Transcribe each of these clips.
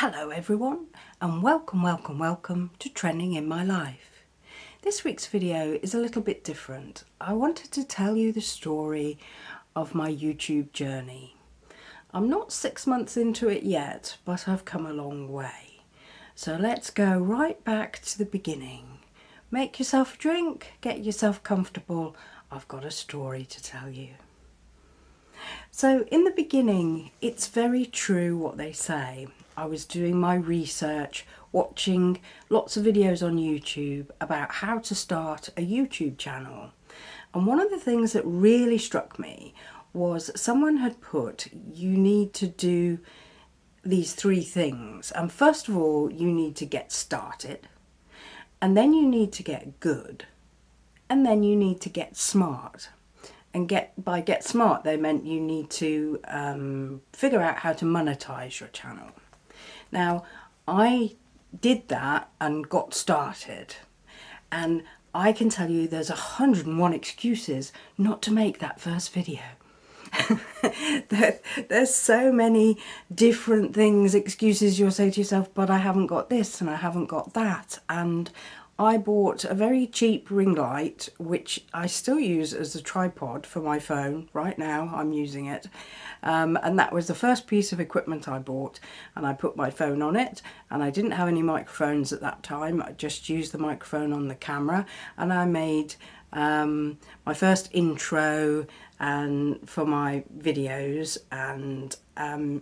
Hello everyone and welcome to Trending in My Life. This week's video is a little bit different. I wanted to tell you the story of my YouTube journey. I'm not 6 months into it yet, but I've come a long way. So let's go right back to the beginning. Make yourself a drink, get yourself comfortable. I've got a story to tell you. So in the beginning, it's very true what they say. I was doing my research, watching lots of videos on YouTube about how to start a YouTube channel. And one of the things that really struck me was someone had put, you need to do these 3 things. And first of all, you need to get started. And then you need to get good. And then you need to get smart. And by get smart, they meant you need to figure out how to monetize your channel. Now, I did that and got started. And I can tell you there's 101 excuses not to make that first video. There's so many different things, excuses you'll say to yourself, but I haven't got this and I haven't got that. And I bought a very cheap ring light, which I still use as a tripod for my phone. Right now I'm using it. And that was the first piece of equipment I bought, and I put my phone on it, and I didn't have any microphones at that time. I just used the microphone on the camera, and I made my first intro and for my videos, and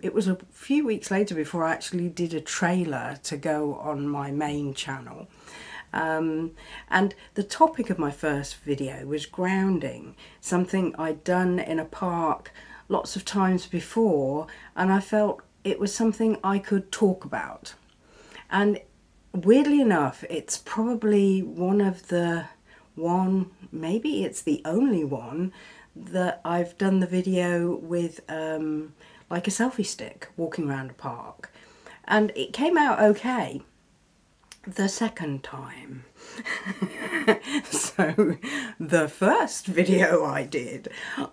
it was a few weeks later before I actually did a trailer to go on my main channel. And the topic of my first video was grounding, something I'd done in a park lots of times before, and I felt it was something I could talk about. And weirdly enough, it's probably maybe it's the only one that I've done the video with like a selfie stick walking around a park, and it came out okay the second time. So the first video I did,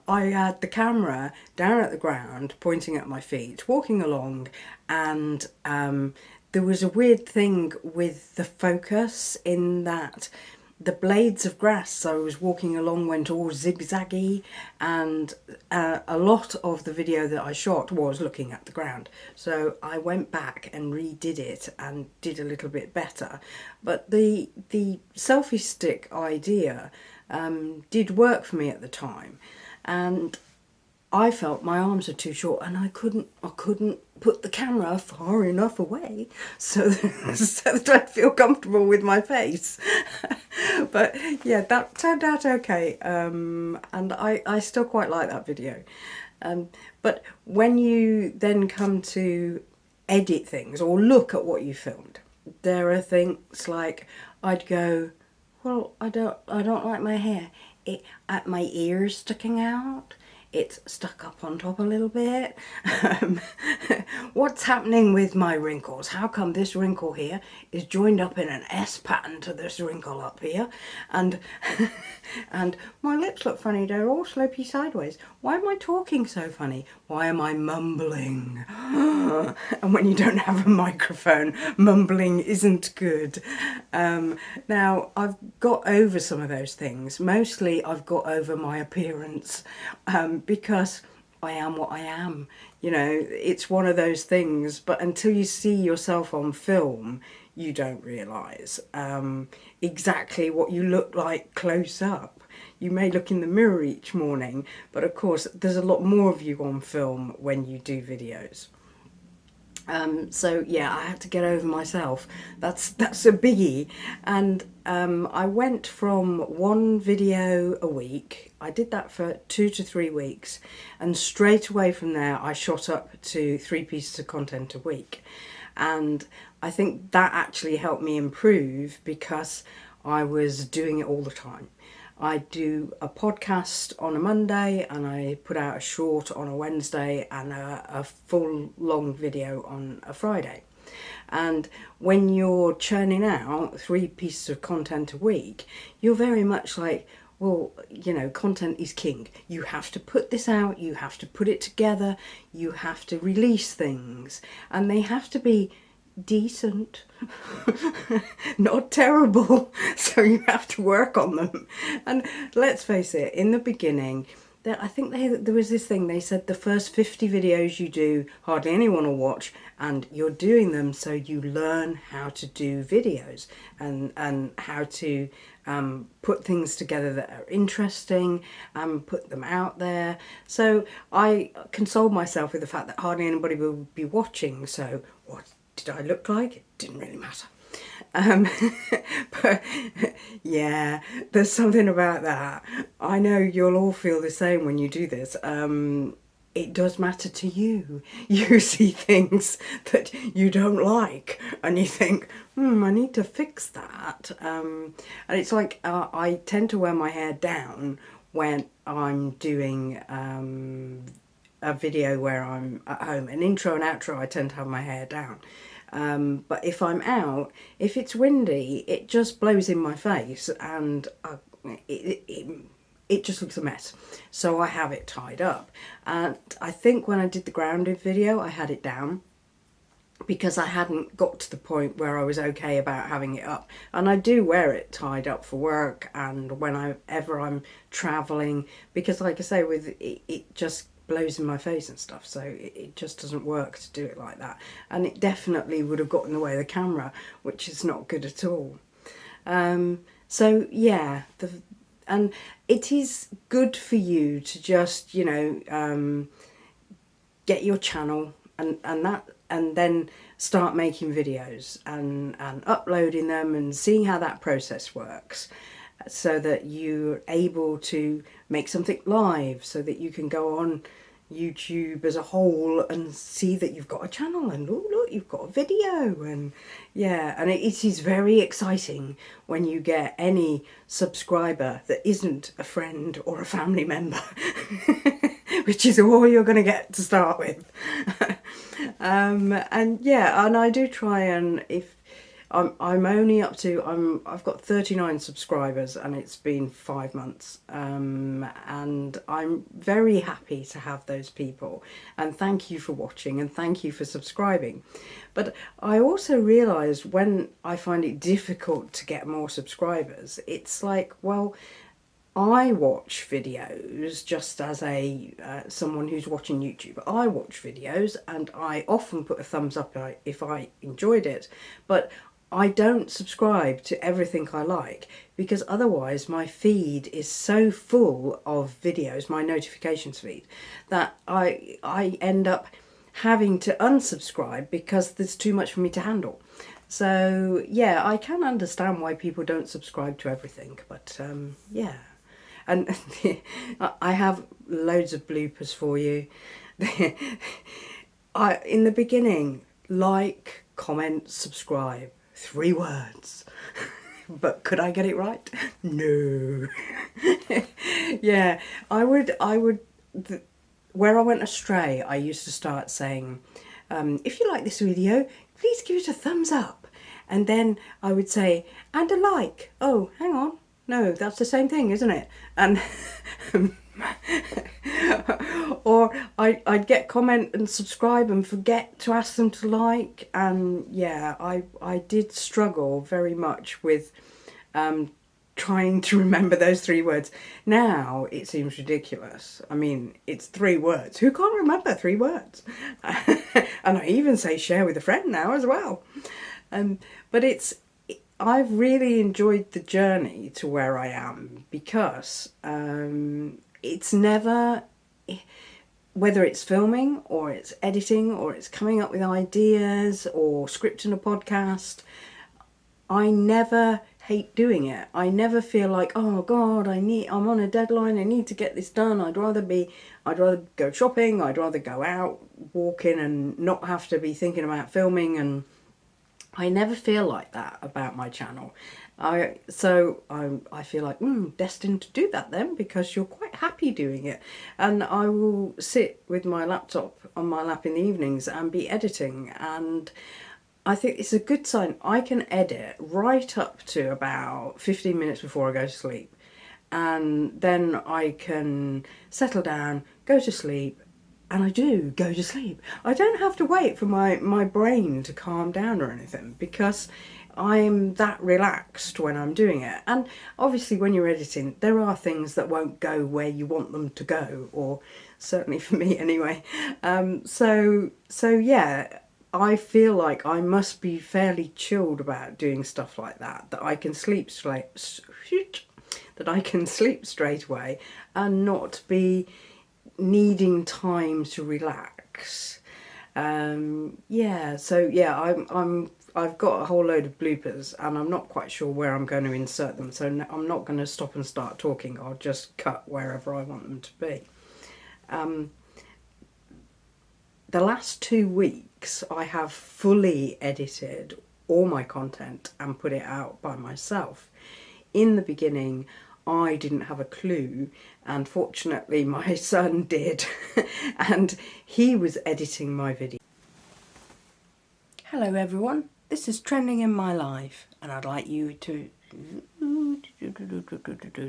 I had the camera down at the ground pointing at my feet, walking along, and there was a weird thing with the focus in that the blades of grass I was walking along went all zigzaggy, and a lot of the video that I shot was looking at the ground. So I went back and redid it and did a little bit better. But the selfie stick idea did work for me at the time, and I felt my arms are too short and I couldn't put the camera far enough away so that I'd feel comfortable with my face. But yeah, that turned out okay, and I still quite like that video. But when you then come to edit things or look at what you filmed, there are things like I'd go, well, I don't like my hair. My ears sticking out. It's stuck up on top a little bit. What's happening with my wrinkles? How come this wrinkle here is joined up in an S pattern to this wrinkle up here? And and my lips look funny, they're all slopey sideways. Why am I talking so funny? Why am I mumbling? And when you don't have a microphone, mumbling isn't good. Now, I've got over some of those things. Mostly I've got over my appearance, because I am what I am. You know, it's one of those things, but until you see yourself on film, you don't realise exactly what you look like close up. You may look in the mirror each morning, but of course there's a lot more of you on film when you do videos. So yeah, I had to get over myself. That's a biggie. And I went from 1 video a week. I did that for 2 to 3 weeks, and straight away from there I shot up to 3 pieces of content a week. And I think that actually helped me improve because I was doing it all the time. I do a podcast on a Monday, and I put out a short on a Wednesday, and a full long video on a Friday. And when you're churning out 3 pieces of content a week, you're very much like, well, you know, content is king. You have to put this out, you have to put it together, you have to release things, and they have to be decent, not terrible, so you have to work on them. And let's face it, in the beginning, I think there was this thing, they said the first 50 videos you do, hardly anyone will watch, and you're doing them so you learn how to do videos and how to put things together that are interesting and put them out there. So I consoled myself with the fact that hardly anybody will be watching, so what did I look like? It didn't really matter. But yeah, there's something about that. I know you'll all feel the same when you do this. It does matter to you. You see things that you don't like and you think, I need to fix that. And it's like I tend to wear my hair down when I'm doing a video where I'm at home. An intro and outro, I tend to have my hair down. But if I'm out, if it's windy, it just blows in my face and it just looks a mess. So I have it tied up. And I think when I did the grounded video, I had it down because I hadn't got to the point where I was okay about having it up. And I do wear it tied up for work and whenever I'm travelling, because like I say, with it just blows in my face and stuff, so it just doesn't work to do it like that. And it definitely would have got in the way of the camera, which is not good at all. So yeah, and it is good for you to just, you know, get your channel and then start making videos and uploading them and seeing how that process works, so that you're able to make something live, so that you can go on YouTube as a whole and see that you've got a channel and oh look, you've got a video. And yeah, and it is very exciting when you get any subscriber that isn't a friend or a family member which is all you're going to get to start with. And yeah, and I do try, and if I'm only up to, I've got 39 subscribers and it's been 5 months, and I'm very happy to have those people, and thank you for watching and thank you for subscribing. But I also realise when I find it difficult to get more subscribers, it's like, well, I watch videos just as a someone who's watching YouTube. I watch videos and I often put a thumbs up if I enjoyed it, but I don't subscribe to everything I like, because otherwise my feed is so full of videos, my notifications feed, that I end up having to unsubscribe because there's too much for me to handle. So yeah, I can understand why people don't subscribe to everything, but yeah. And I have loads of bloopers for you. In the beginning, like, comment, subscribe. 3 words. But could I get it right? No. Yeah, I would, where I went astray, I used to start saying, if you like this video, please give it a thumbs up. And then I would say, and a like. Oh, hang on. No, that's the same thing, isn't it? And or I'd get comment and subscribe and forget to ask them to like. And yeah, I did struggle very much with trying to remember those 3 words. Now it seems ridiculous. I mean, it's 3 words. Who can't remember 3 words? And I even say share with a friend now as well. But I've really enjoyed the journey to where I am, because it's never, whether it's filming or it's editing or it's coming up with ideas or scripting a podcast, I never hate doing it. I never feel like, oh God, I'm on a deadline, I need to get this done. I'd rather go shopping, I'd rather go out walking and not have to be thinking about filming. And I never feel like that about my channel. I feel like, destined to do that then, because you're quite happy doing it. And I will sit with my laptop on my lap in the evenings and be editing, and I think it's a good sign. I can edit right up to about 15 minutes before I go to sleep, and then I can settle down, go to sleep, and I do go to sleep. I don't have to wait for my brain to calm down or anything, because I'm that relaxed when I'm doing it. And obviously when you're editing, there are things that won't go where you want them to go, or certainly for me anyway. So yeah, I feel like I must be fairly chilled about doing stuff like that, that I can sleep straight away and not be needing time to relax. Yeah, so yeah, I've got a whole load of bloopers and I'm not quite sure where I'm going to insert them, so I'm not going to stop and start talking. I'll just cut wherever I want them to be. The last 2 weeks I have fully edited all my content and put it out by myself. In the beginning I didn't have a clue, and fortunately my son did and he was editing my video. Hello everyone, this is Trending in My Life and I'd like you to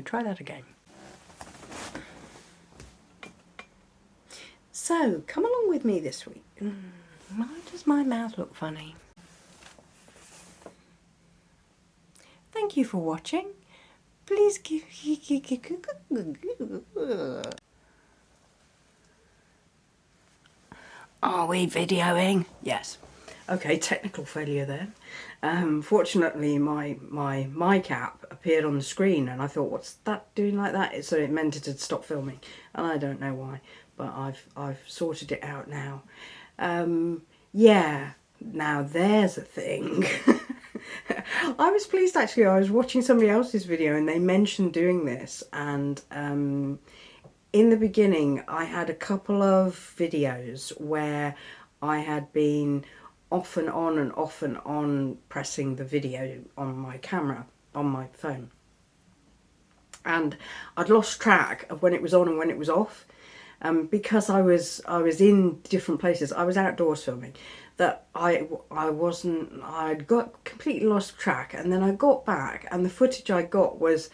try that again. So, come along with me this week. Why does my mouth look funny? Thank you for watching. Please give... Are we videoing? Yes. Okay, technical failure there. Fortunately, my mic app appeared on the screen and I thought, what's that doing like that? So it meant it had stopped filming, and I don't know why, but I've sorted it out now. Yeah, now there's a thing. I was pleased actually. I was watching somebody else's video and they mentioned doing this, and in the beginning I had a couple of videos where I had been off and on pressing the video on my camera, on my phone. And I'd lost track of when it was on and when it was off. Because I was in different places. I was outdoors filming, that I'd got completely lost track, and then I got back and the footage I got was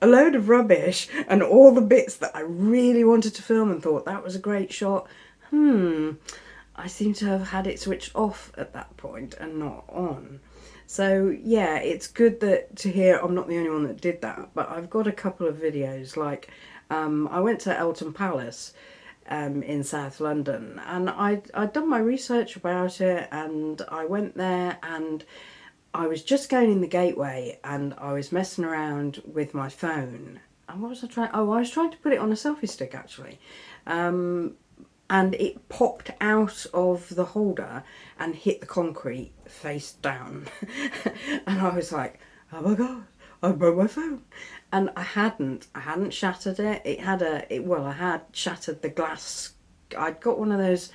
a load of rubbish, and all the bits that I really wanted to film and thought that was a great shot, I seem to have had it switched off at that point and not on. So yeah, it's good to hear I'm not the only one that did that, but I've got a couple of videos, like I went to Elton Palace in South London, and I'd done my research about it, and I went there and I was just going in the gateway and I was messing around with my phone. And what was I trying? Oh, I was trying to put it on a selfie stick actually. And it popped out of the holder and hit the concrete face down. And I was like, oh my god, I broke my phone. And I hadn't shattered it. I had shattered the glass. I'd got one of those,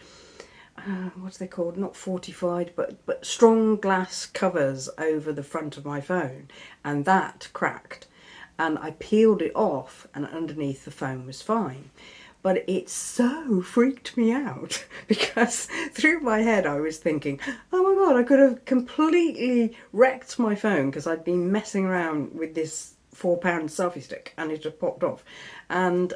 what's they called? Not fortified, but strong glass covers over the front of my phone, and that cracked. And I peeled it off, and underneath the phone was fine. But it so freaked me out because through my head I was thinking, oh my god, I could have completely wrecked my phone because I'd been messing around with this £4 selfie stick and it had popped off. And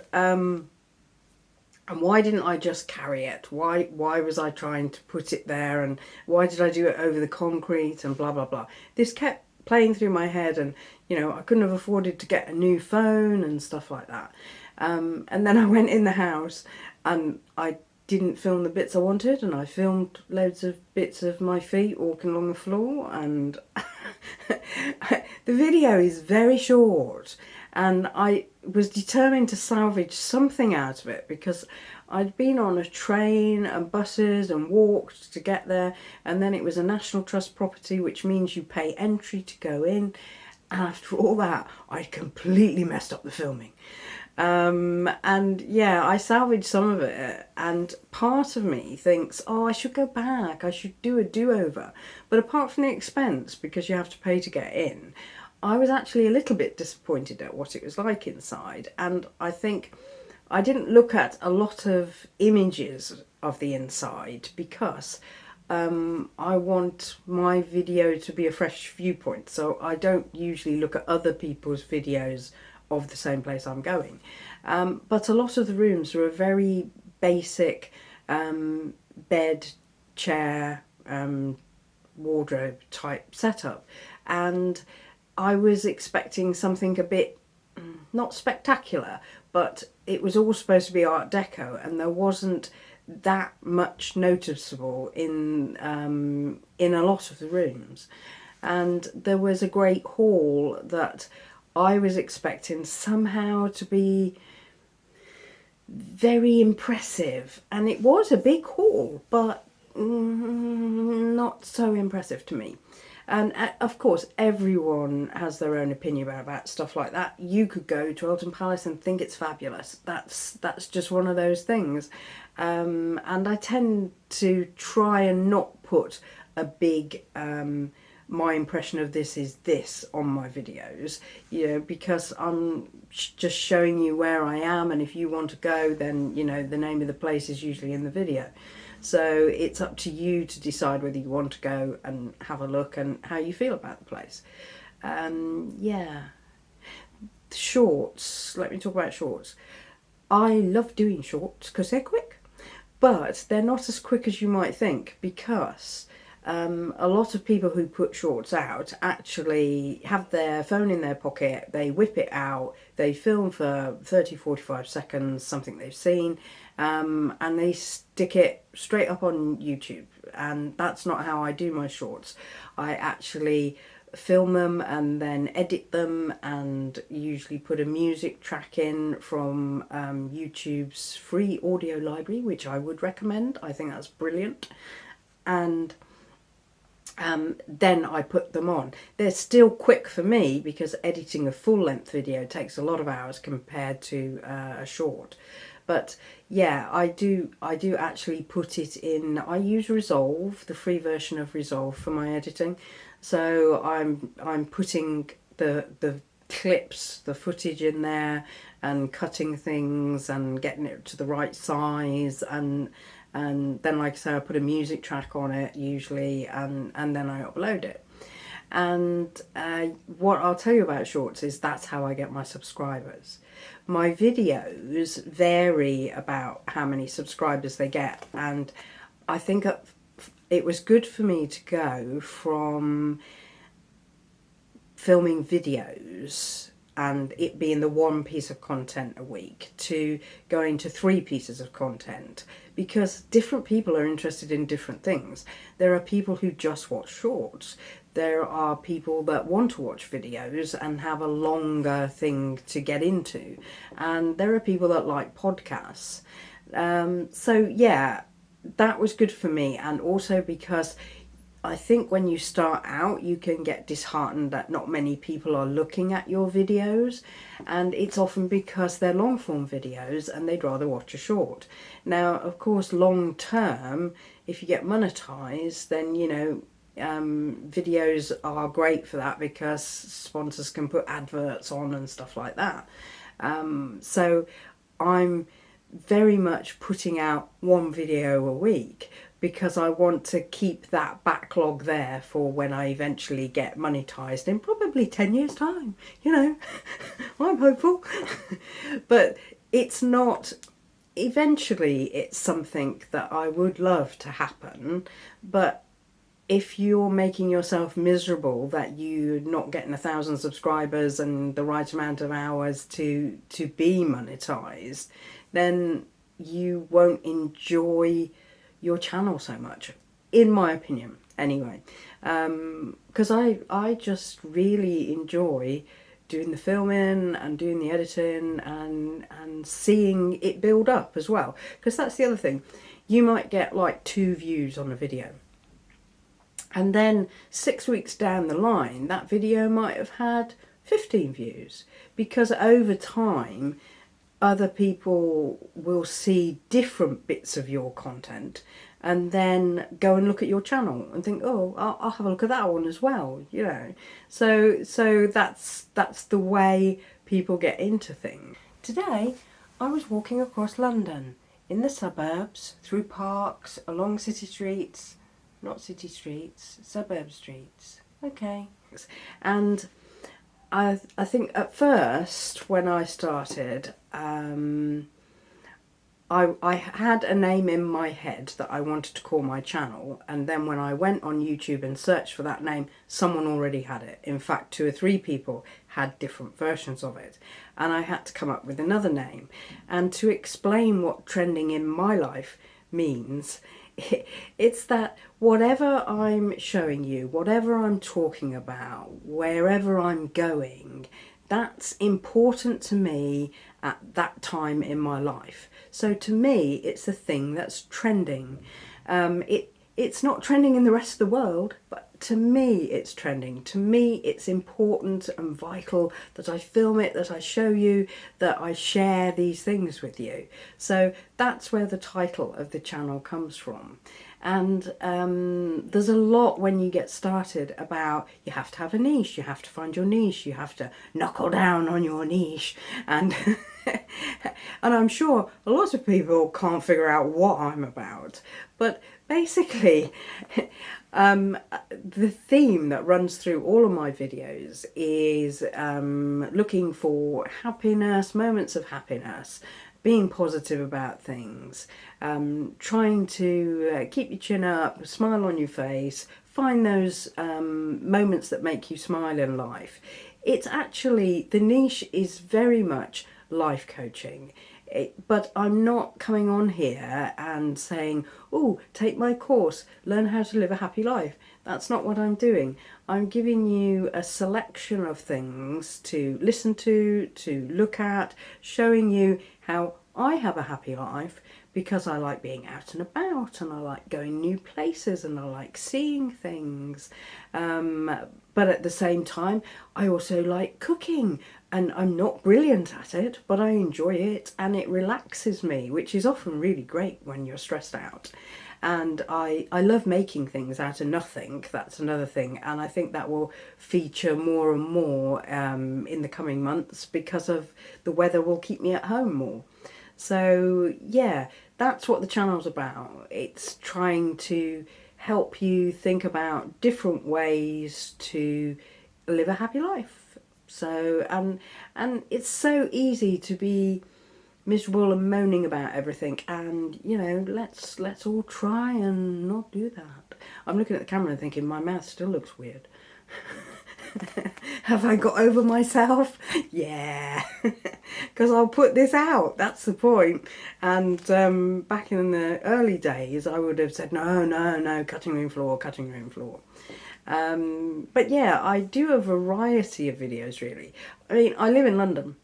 why didn't I just carry it? Why was I trying to put it there, and why did I do it over the concrete and blah blah blah? This kept playing through my head, and you know, I couldn't have afforded to get a new phone and stuff like that. And then I went in the house and I didn't film the bits I wanted, and I filmed loads of bits of my feet walking along the floor, and the video is very short, and I was determined to salvage something out of it because I'd been on a train and buses and walked to get there, and then it was a National Trust property, which means you pay entry to go in, and after all that I completely messed up the filming. And yeah, I salvaged some of it, and part of me thinks, oh, I should go back, I should do a do-over. But apart from the expense, because you have to pay to get in, I was actually a little bit disappointed at what it was like inside. And I think I didn't look at a lot of images of the inside because I want my video to be a fresh viewpoint, so I don't usually look at other people's videos of the same place I'm going. But a lot of the rooms were very basic bed, chair, wardrobe type setup, and I was expecting something a bit not spectacular, but it was all supposed to be Art Deco, and there wasn't that much noticeable in a lot of the rooms. And there was a great hall that I was expecting somehow to be very impressive, and it was a big hall, but not so impressive to me. And of course, everyone has their own opinion about stuff like that. You could go to Elton Palace and think it's fabulous. That's just one of those things. And I tend to try and not put a big my impression of this is this on my videos, you know, because I'm just showing you where I am, and if you want to go, then, you know, the name of the place is usually in the video. So it's up to you to decide whether you want to go and have a look and how you feel about the place. Yeah. Shorts. Let me talk about shorts. I love doing shorts because they're quick, but they're not as quick as you might think, because a lot of people who put shorts out actually have their phone in their pocket, they whip it out, they film for 30-45 seconds, something they've seen, and they stick it straight up on YouTube. And that's not how I do my shorts. I actually film them and then edit them, and usually put a music track in from YouTube's free audio library, which I would recommend. I think that's brilliant. And then I put them on. They're still quick for me because editing a full-length video takes a lot of hours compared to a short. But yeah, I do actually put it in. I use Resolve, the free version of Resolve, for my editing. So I'm putting the clips, the footage in there, and cutting things and getting it to the right size, and then, like I say, I put a music track on it usually, and then I upload it. And what I'll tell you about shorts is that's how I get my subscribers. My videos vary about how many subscribers they get, and I think it was good for me to go from filming videos and it being the one piece of content a week to going to 3 pieces of content, because different people are interested in different things. There are people who just watch shorts. There are people that want to watch videos and have a longer thing to get into. And there are people that like podcasts. So yeah, that was good for me. And also because I think when you start out, you can get disheartened that not many people are looking at your videos, and it's often because they're long form videos and they'd rather watch a short. Now, of course, long term, if you get monetized, then, you know, videos are great for that because sponsors can put adverts on and stuff like that. So I'm very much putting out 1 video a week, because I want to keep that backlog there for when I eventually get monetized in probably 10 years time, you know. I'm hopeful. But it's not, eventually it's something that I would love to happen, but if you're making yourself miserable that you're not getting 1,000 subscribers and the right amount of hours to be monetized, then you won't enjoy your channel so much, in my opinion, anyway. Because I just really enjoy doing the filming and doing the editing and seeing it build up as well. Because that's the other thing. You might get like 2 views on a video, and then 6 weeks down the line, that video might have had 15 views, because over time, other people will see different bits of your content and then go and look at your channel and think, oh, I'll have a look at that one as well, you know. So that's the way people get into things. Today, I was walking across London, in the suburbs, through parks, along city streets, not city streets, suburb streets, okay. And I think at first, when I started, I had a name in my head that I wanted to call my channel, and then when I went on YouTube and searched for that name, someone already had it. In fact, 2 or 3 people had different versions of it, and I had to come up with another name. And to explain what trending in my life means, it's that whatever I'm showing you, whatever I'm talking about, wherever I'm going, that's important to me at that time in my life. So to me, it's a thing that's trending. It's not trending in the rest of the world, but to me it's trending. To me it's important and vital that I film it, that I show you, that I share these things with you. So that's where the title of the channel comes from. And there's a lot when you get started about you have to have a niche, you have to find your niche, you have to knuckle down on your niche, and and I'm sure a lot of people can't figure out what I'm about. But basically, the theme that runs through all of my videos is looking for happiness, moments of happiness, being positive about things, trying to keep your chin up, smile on your face, find those moments that make you smile in life. It's actually, the niche is very much life coaching. But I'm not coming on here and saying, oh, take my course, learn how to live a happy life. That's not what I'm doing. I'm giving you a selection of things to listen to look at, showing you how I have a happy life because I like being out and about, and I like going new places, and I like seeing things. But at the same time, I also like cooking, and I'm not brilliant at it, but I enjoy it and it relaxes me, which is often really great when you're stressed out. And I love making things out of nothing. That's another thing, and I think that will feature more and more in the coming months because of the weather will keep me at home more. So yeah, that's what the channel's about. It's trying to help you think about different ways to live a happy life. So and it's so easy to be miserable and moaning about everything, and you know, let's all try and not do that. I'm looking at the camera and thinking my mouth still looks weird. Have I got over myself? Yeah, because I'll put this out, that's the point. And back in the early days I would have said no, cutting room floor. But yeah, I do a variety of videos really. I mean, I live in London,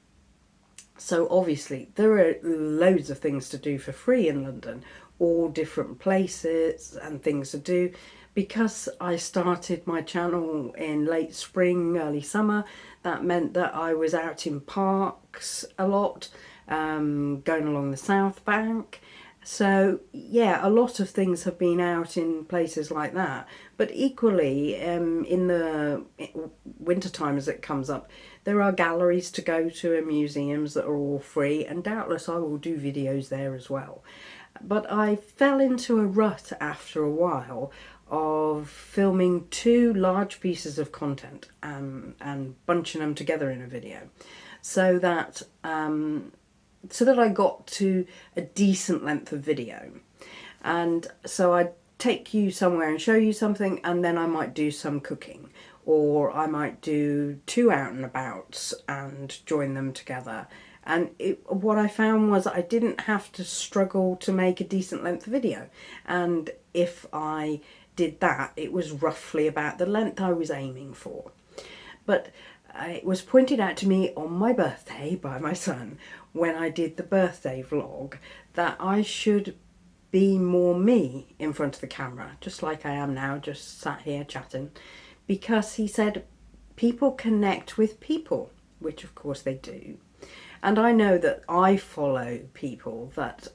so obviously there are loads of things to do for free in London, all different places and things to do. Because I started my channel in late spring, early summer, that meant that I was out in parks a lot, going along the South Bank. So yeah, a lot of things have been out in places like that. But equally, in the winter time as it comes up, there are galleries to go to and museums that are all free, and doubtless I will do videos there as well. But I fell into a rut after a while of filming 2 large pieces of content and bunching them together in a video, so that I got to a decent length of video. And so I'd take you somewhere and show you something, and then I might do some cooking, or I might do 2 out and abouts and join them together. And what I found was I didn't have to struggle to make a decent length video, and if I did that, it was roughly about the length I was aiming for. But it was pointed out to me on my birthday by my son when I did the birthday vlog that I should be more me in front of the camera, just like I am now, just sat here chatting, because he said people connect with people, which of course they do. And I know that I follow people that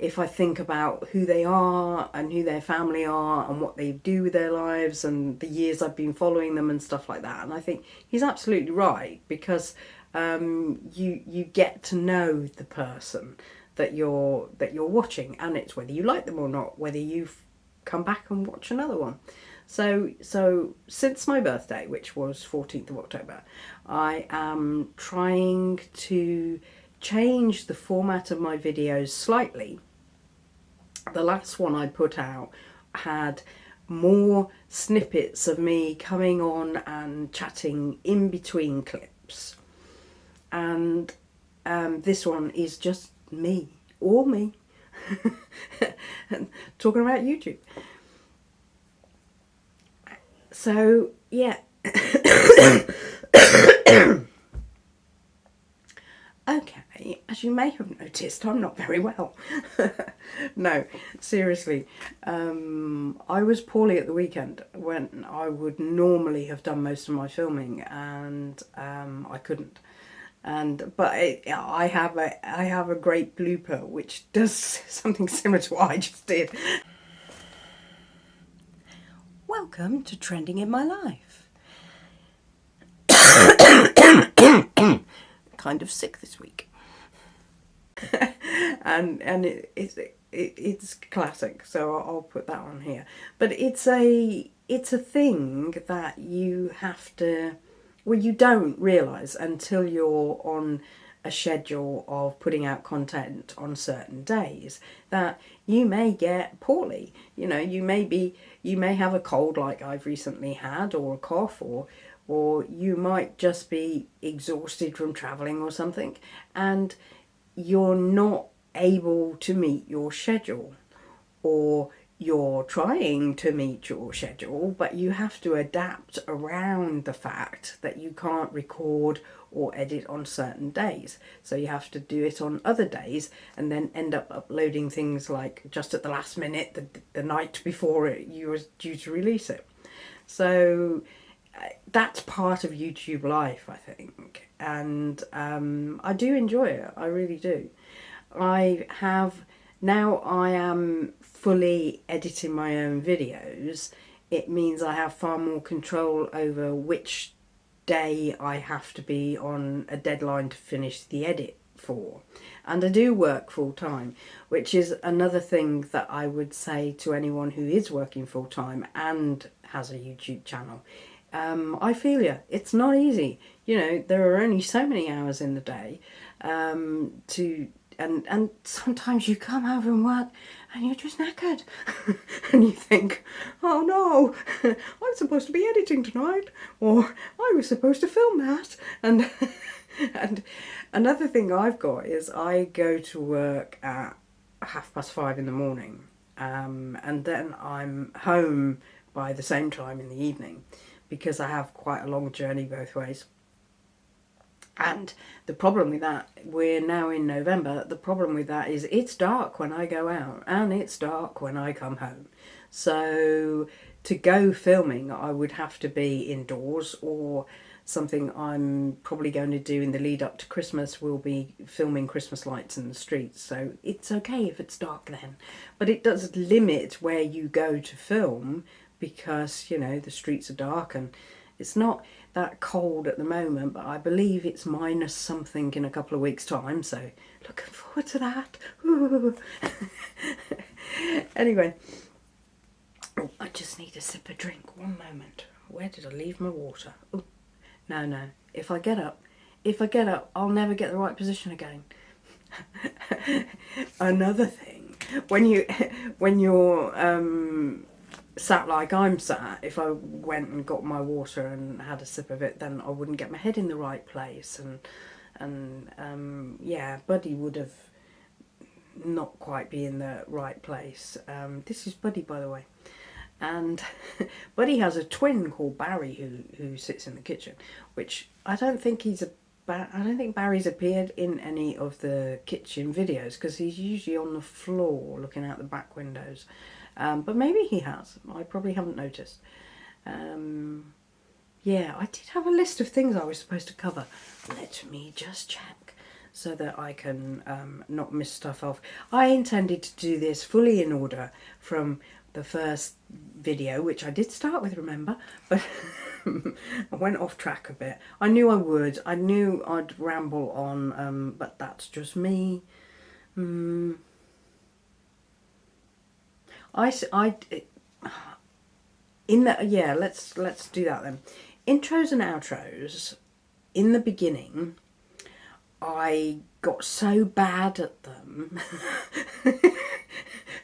if I think about who they are and who their family are and what they do with their lives and the years I've been following them and stuff like that, and I think he's absolutely right, because you get to know the person that you're watching, and it's whether you like them or not, whether you've come back and watch another one. So since my birthday, which was 14th of October, I am trying to changed the format of my videos slightly. The last one I put out had more snippets of me coming on and chatting in between clips, and this one is just me, all me, talking about YouTube. So yeah. Okay, as you may have noticed, I'm not very well. No, seriously. I was poorly at the weekend when I would normally have done most of my filming, and I couldn't. But I have a great blooper which does something similar to what I just did. Welcome to Trending in My Life. Kind of sick this week. and it's classic, so I'll put that on here. But it's a thing that you have to, well, you don't realise until you're on a schedule of putting out content on certain days that you may get poorly. You know, you may have a cold like I've recently had, or a cough, or you might just be exhausted from travelling or something, and you're not able to meet your schedule, or you're trying to meet your schedule, but you have to adapt around the fact that you can't record or edit on certain days. So you have to do it on other days and then end up uploading things like just at the last minute, the night before you were due to release it. So that's part of YouTube life, I think, and I do enjoy it. I really do. I am fully editing my own videos. It means I have far more control over which day I have to be on a deadline to finish the edit for. And I do work full time, which is another thing that I would say to anyone who is working full time and has a YouTube channel. I feel you. It's not easy. You know, there are only so many hours in the day and sometimes you come home from work and you're just knackered and you think, oh no, I'm supposed to be editing tonight, or I was supposed to film that. And and another thing I've got is I go to work at 5:30 in the morning, and then I'm home by the same time in the evening, because I have quite a long journey both ways. And the problem with that, we're now in November, the problem with that is it's dark when I go out and it's dark when I come home. So to go filming, I would have to be indoors, or something I'm probably going to do in the lead up to Christmas will be filming Christmas lights in the streets. So it's okay if it's dark then, but it does limit where you go to film, because, you know, the streets are dark and it's not that cold at the moment, but I believe it's minus something in a couple of weeks' time, so looking forward to that. Anyway, I just need a sip of drink. One moment. Where did I leave my water? Ooh. No. If I get up, I'll never get the right position again. Another thing, when you're sat like I'm sat, if I went and got my water and had a sip of it, then I wouldn't get my head in the right place, and yeah, Buddy would have not quite be in the right place. This is Buddy, by the way, and Buddy has a twin called Barry who sits in the kitchen, which I don't think Barry's appeared in any of the kitchen videos, because he's usually on the floor looking out the back windows. But maybe he has. I probably haven't noticed. Yeah, I did have a list of things I was supposed to cover. Let me just check so that I can not miss stuff off. I intended to do this fully in order from the first video, which I did start with, remember, but I went off track a bit. I knew I would. I knew I'd ramble on, but that's just me. Let's do that then. Intros and outros. In the beginning, I got so bad at them,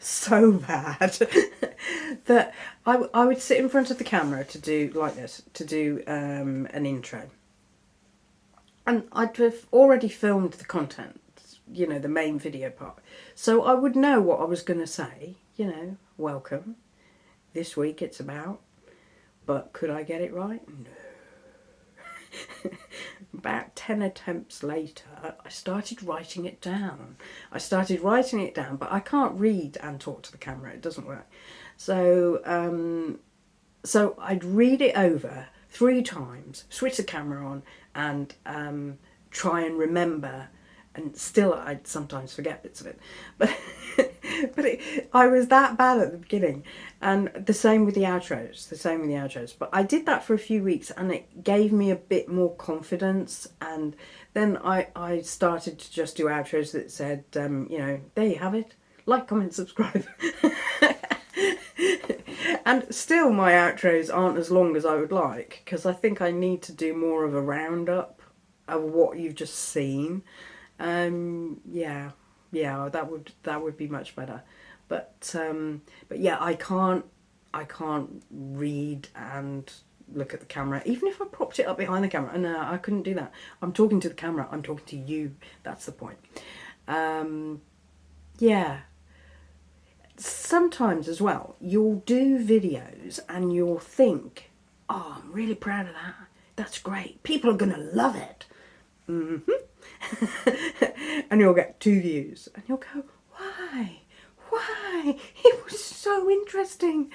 so bad, that I would sit in front of the camera to do like this, to do an intro. And I'd have already filmed the content, you know, the main video part. So I would know what I was going to say, you know, welcome. This week it's about, but could I get it right? No. About 10 attempts later, I started writing it down. But I can't read and talk to the camera. It doesn't work. So, so I'd read it over 3 times, switch the camera on, and try and remember. And still, I'd sometimes forget bits of it. But I was that bad at the beginning. And the same with the outros. But I did that for a few weeks, and it gave me a bit more confidence. And then I started to just do outros that said, you know, there you have it. Like, comment, subscribe. And still my outros aren't as long as I would like, because I think I need to do more of a roundup of what you've just seen. Yeah, that would be much better. But yeah, I can't read and look at the camera, even if I propped it up behind the camera. No, I couldn't do that. I'm talking to the camera. I'm talking to you. That's the point. Yeah. Sometimes as well, you'll do videos and you'll think, oh, I'm really proud of that. That's great. People are going to love it. Mm-hmm. And you'll get 2 views and you'll go, why? It was so interesting.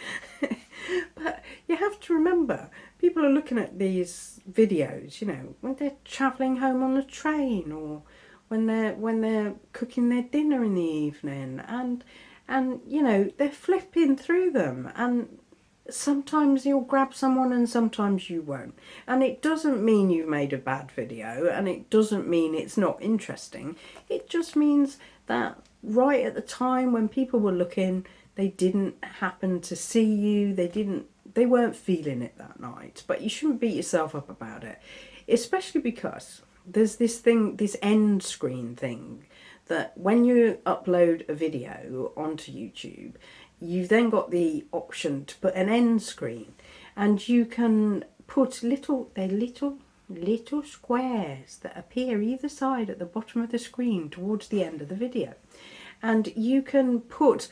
But you have to remember, people are looking at these videos, you know, when they're travelling home on the train, or when they're cooking their dinner in the evening, and you know, they're flipping through them, and sometimes you'll grab someone and sometimes you won't. And it doesn't mean you've made a bad video, and it doesn't mean it's not interesting. It just means that right at the time when people were looking, they didn't happen to see you, they weren't feeling it that night. But you shouldn't beat yourself up about it, especially because there's this thing, this end screen thing, that when you upload a video onto YouTube, you've then got the option to put an end screen, and you can put little squares that appear either side at the bottom of the screen towards the end of the video. And you can put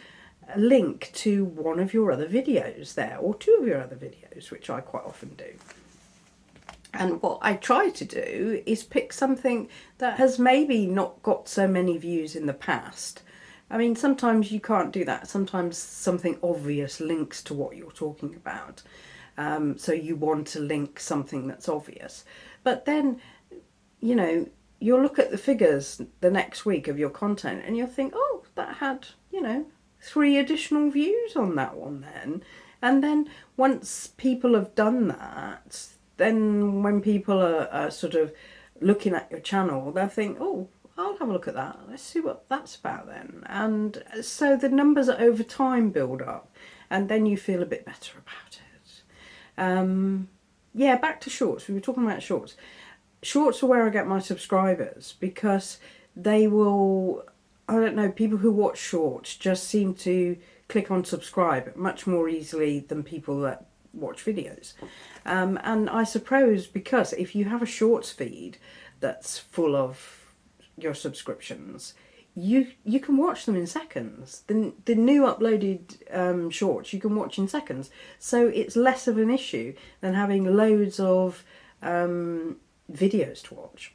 a link to one of your other videos there, or 2 of your other videos, which I quite often do. And what I try to do is pick something that has maybe not got so many views in the past. I mean, sometimes you can't do that. Sometimes something obvious links to what you're talking about. So you want to link something that's obvious. But then, you know, you'll look at the figures the next week of your content and you'll think, oh, that had, you know, 3 additional views on that one then. And then once people have done that, then when people are sort of looking at your channel, they'll think, oh, I'll have a look at that. Let's see what that's about then. And so the numbers over time build up, and then you feel a bit better about it. Yeah, back to shorts. We were talking about shorts. Shorts are where I get my subscribers, because they will, I don't know, people who watch shorts just seem to click on subscribe much more easily than people that watch videos. And I suppose because if you have a shorts feed that's full of your subscriptions, you can watch them in seconds. The new uploaded shorts you can watch in seconds, so it's less of an issue than having loads of videos to watch.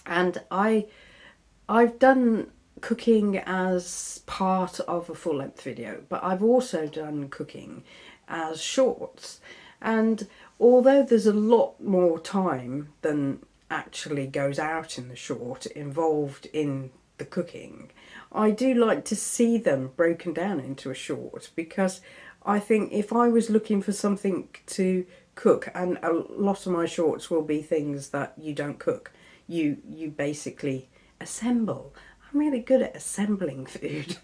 And I've done cooking as part of a full-length video, but I've also done cooking as shorts. And although there's a lot more time than actually goes out in the short involved in the cooking, I do like to see them broken down into a short, because I think if I was looking for something to cook, and a lot of my shorts will be things that you don't cook, you basically assemble. I'm really good at assembling food.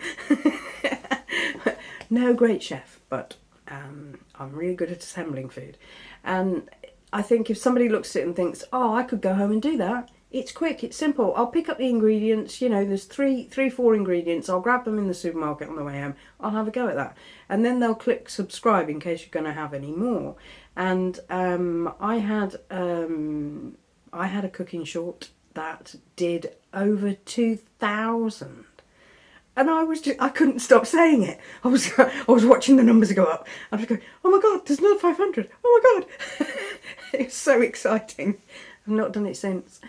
No great chef, but I'm really good at assembling food. And I think if somebody looks at it and thinks, oh, I could go home and do that, It's quick, it's simple. I'll pick up the ingredients, you know, there's four ingredients. I'll grab them in the supermarket on the way home. I'll have a go at that. And then they'll click subscribe in case you're going to have any more. And I had a cooking short that did over 2,000. And I couldn't stop saying it. I was watching the numbers go up. I was going, oh my God, there's another 500. Oh my God. It's so exciting. I've not done it since.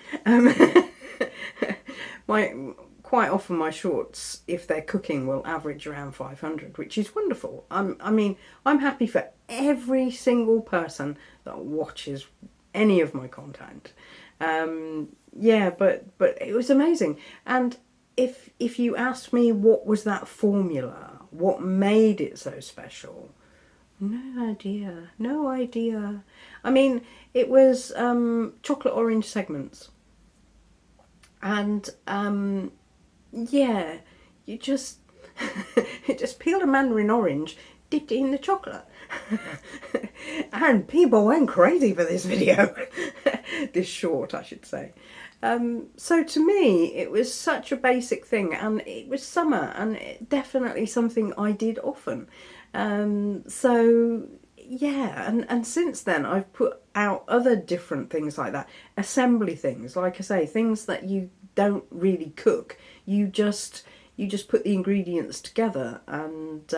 Quite often my shorts, if they're cooking, will average around 500, which is wonderful. I mean, I'm happy for every single person that watches any of my content. Yeah, but it was amazing. And if you ask me what was that formula, what made it so special, no idea. I mean, it was chocolate orange segments, and yeah, you just it just peeled a mandarin orange, dipped it in the chocolate, and people went crazy for this video. This short, I should say. So to me, it was such a basic thing, and it was summer, and definitely something I did often. So yeah, and since then I've put out other different things like that, assembly things, like I say, things that you don't really cook. You just put the ingredients together, and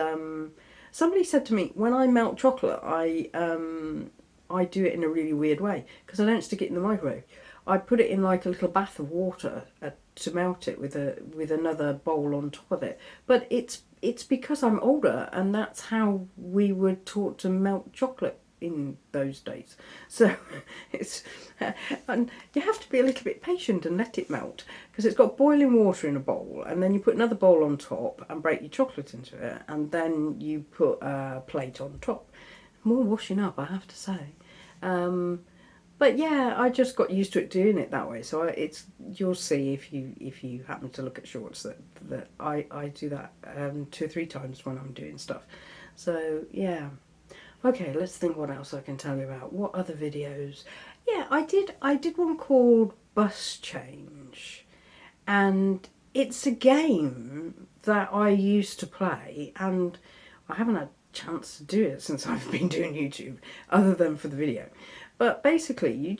somebody said to me, when I melt chocolate, I do it in a really weird way, because I don't stick it in the microwave. I put it in like a little bath of water to melt it with another bowl on top of it. But it's because I'm older, and that's how we were taught to melt chocolate in those days. So it's and you have to be a little bit patient and let it melt, because it's got boiling water in a bowl, and then you put another bowl on top and break your chocolate into it, and then you put a plate on top. More washing up, I have to say. But yeah, I just got used to it doing it that way. So you'll see if you happen to look at shorts that I do that 2 or 3 times when I'm doing stuff. So yeah. Okay, let's think what else I can tell you about. What other videos? Yeah, I did one called Bus Change, and it's a game that I used to play, and I haven't had a chance to do it since I've been doing YouTube, other than for the video. But basically, you're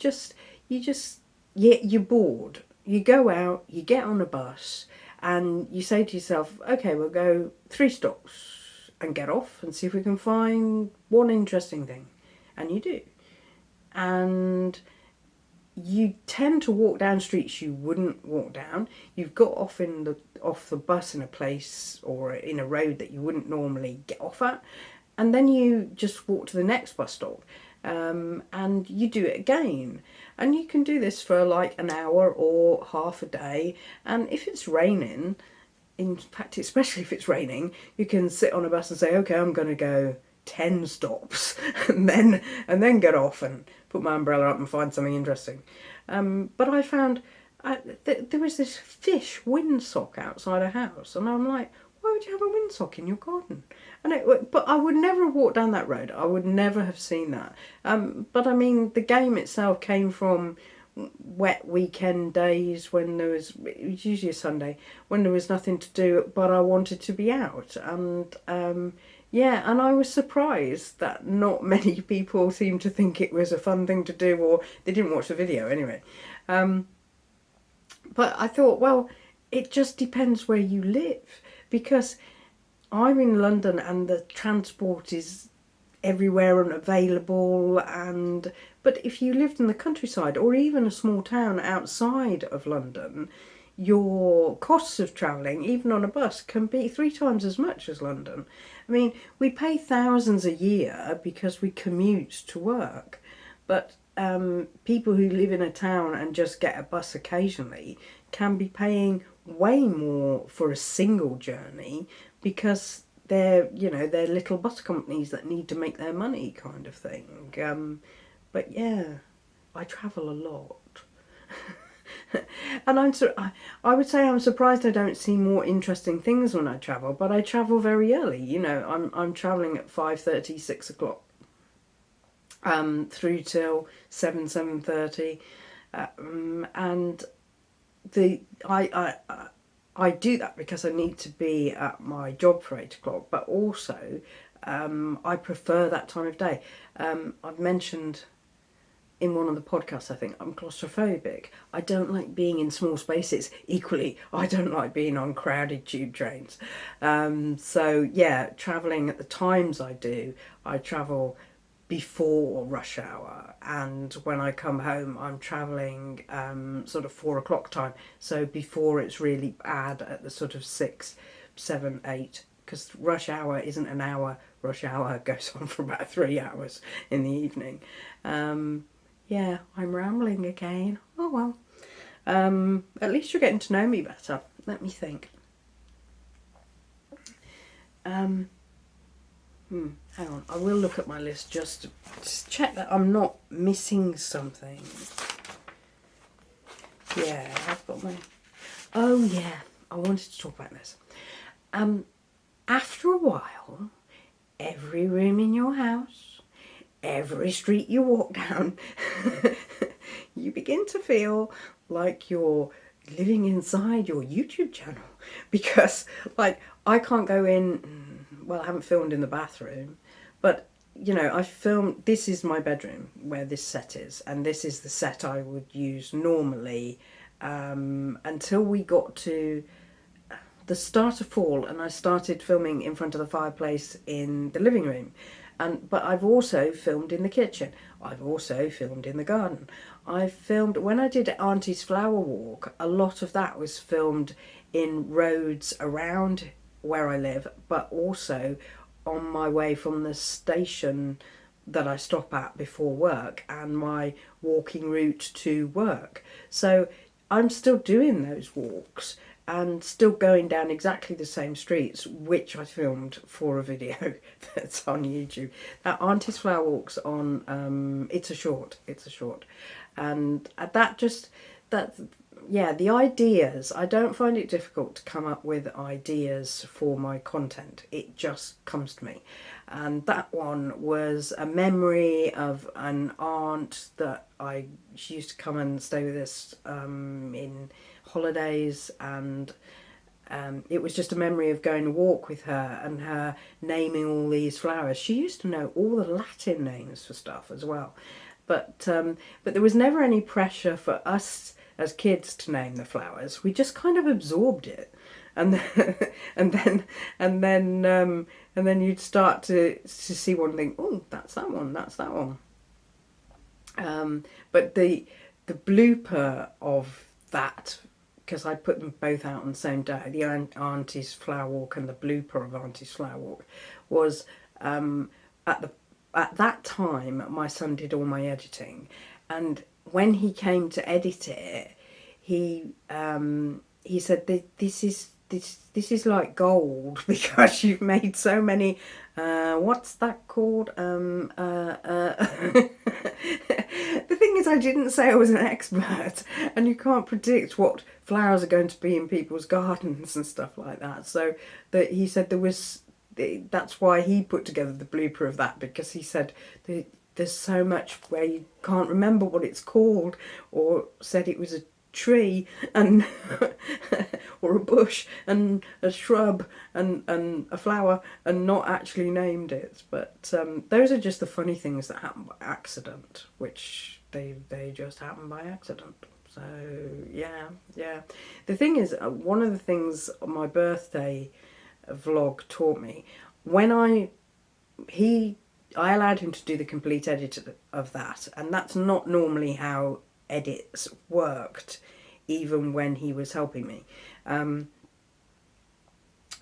bored. You go out, you get on a bus, and you say to yourself, okay, we'll go 3 stops and get off and see if we can find one interesting thing. And you do. And you tend to walk down streets you wouldn't walk down. You've got off the bus in a place or in a road that you wouldn't normally get off at. And then you just walk to the next bus stop. And you do it again, and you can do this for like an hour or half a day. And if it's raining, in fact, especially if it's raining, you can sit on a bus and say, okay, I'm going to go 10 stops and then get off and put my umbrella up and find something interesting. But I found there was this fish windsock outside a house, and I'm like, why would you have a windsock in your garden? But I would never have walked down that road. I would never have seen that. But I mean, the game itself came from wet weekend days when it was usually a Sunday, when there was nothing to do, but I wanted to be out. And yeah, and I was surprised that not many people seemed to think it was a fun thing to do, or they didn't watch the video anyway. But I thought, well, it just depends where you live, because I'm in London and the transport is everywhere and available, but if you lived in the countryside or even a small town outside of London, your costs of travelling, even on a bus, can be 3 times as much as London. I mean, we pay thousands a year because we commute to work, but people who live in a town and just get a bus occasionally can be paying way more for a single journey, because they're little bus companies that need to make their money, kind of thing. But yeah, I travel a lot. And I would say I'm surprised I don't see more interesting things when I travel, but I travel very early. You know, I'm travelling at 5:30, 6 o'clock, through till 7:30, and I do that because I need to be at my job for 8 o'clock, but also I prefer that time of day. I've mentioned in one of the podcasts, I think, I'm claustrophobic. I don't like being in small spaces. Equally, I don't like being on crowded tube trains. So yeah, travelling at the times I do, I travel before rush hour, and when I come home I'm travelling sort of 4 o'clock time, so before it's really bad at the sort of 6, 7, 8, because rush hour isn't an hour. Rush hour goes on for about 3 hours in the evening. Yeah, I'm rambling again. Oh well. At least you're getting to know me better. Let me think. Hang on, I will look at my list just to check that I'm not missing something. Yeah, I've got my... Oh yeah, I wanted to talk about this. After a while, every room in your house, every street you walk down, you begin to feel like you're living inside your YouTube channel, because like I can't go in, well, I haven't filmed in the bathroom, but you know, I filmed, this is my bedroom where this set is, and this is the set I would use normally until we got to the start of fall, and I started filming in front of the fireplace in the living room. But I've also filmed in the kitchen. I've also filmed in the garden. I filmed when I did Auntie's Flower Walk. A lot of that was filmed in roads around where I live, but also on my way from the station that I stop at before work and my walking route to work. So I'm still doing those walks and still going down exactly the same streets, which I filmed for a video that's on YouTube. That Auntie's Flower Walk's on, it's a short, and yeah, the ideas, I don't find it difficult to come up with ideas for my content. It just comes to me. And that one was a memory of an aunt that she used to come and stay with us in holidays, and it was just a memory of going to walk with her and her naming all these flowers. She used to know all the Latin names for stuff as well. But there was never any pressure for us as kids to name the flowers. We just kind of absorbed it, and then, and then you'd start to see one and think, oh, that's that one, that's that one. But the blooper of that, because I put them both out on the same day, the Auntie's Flower Walk and the blooper of Auntie's Flower Walk, was at that time my son did all my editing, and when he came to edit it, he said this is like gold, because you've made so many what's that called, the thing is, I didn't say I was an expert, and you can't predict what flowers are going to be in people's gardens and stuff like that. So that he said that's why he put together the blooper of that, because he said there's so much where you can't remember what it's called, or said it was a tree and or a bush and a shrub and a flower, and not actually named it. But those are just the funny things that happen by accident, which they just happen by accident. So yeah. The thing is, one of the things my birthday vlog taught me, when I allowed him to do the complete edit of that, and that's not normally how edits worked, even when he was helping me.